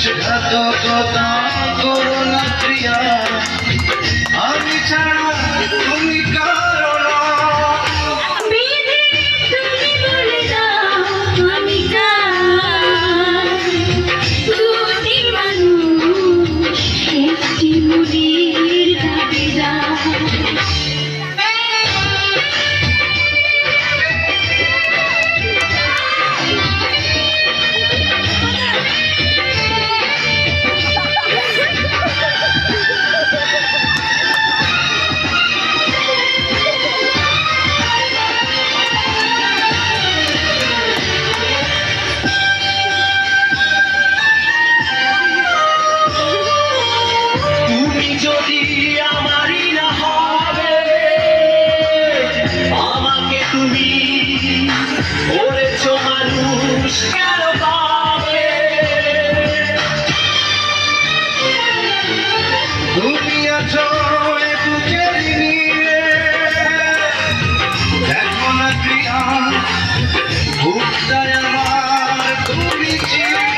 বিশ্বাসঘাতকতা করো না প্রিয়া, আমি ছাড়া তুমি কারো না। তুমি বলে দাও আমি কার, দুটি মানুষ একটি মুড়ির দাবিদার। যদি আমারই না হবে, আমাকে তুমি করেছো মানুষ কেন পাবে? তুমি আছো বুকে নিয়ে, দেখো না প্রিয়া বুকটায় আমার তুমি চিনে।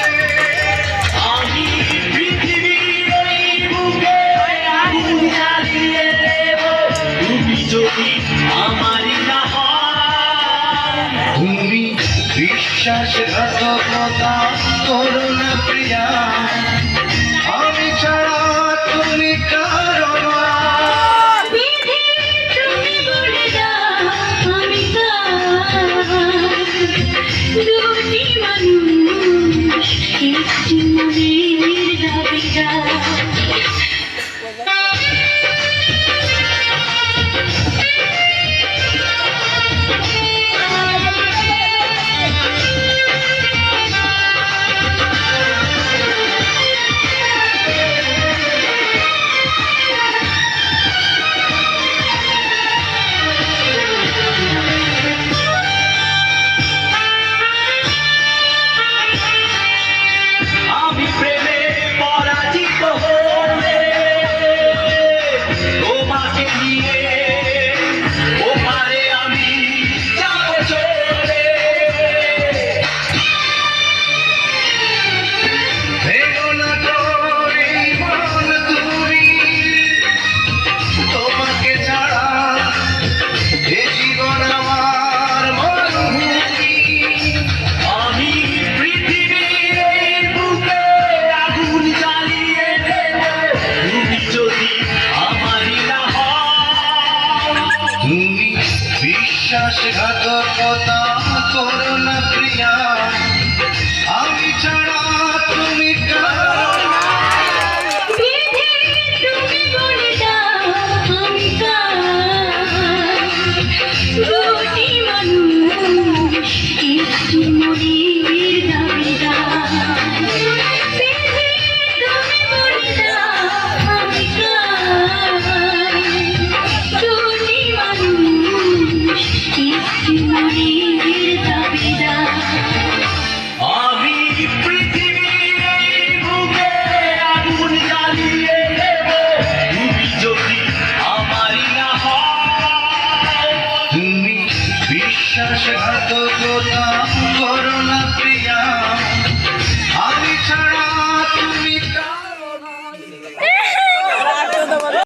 আমি পৃথিবীর ওই বুকে আগুন জ্বালিয়ে দেব, তুমি যদি আমারই না হও। তুমি বিশ্বাসঘাতকতা করো না প্রিয়া, আমি ছাড়া তুমি কারো না। তুমি বলে দাও আমি কার, দুটি মানুষ একটি মুড়ির দাবিদার। আমি প্রেমে পরাজিত হলে তোমাকে নিয়ে ওপারে আমি যাব চলে। ভেঙো না তোর এই মন তুমি, তোমাকে ছাড়া এ জীবন আমার মরুভূমি। আমি পৃথিবীর এই বুকে আগুন জ্বালিয়ে দেব, তুমি যদি আমারই না হও। তুমি বিশ্বাসঘাতকতা করো না প্রিয়া,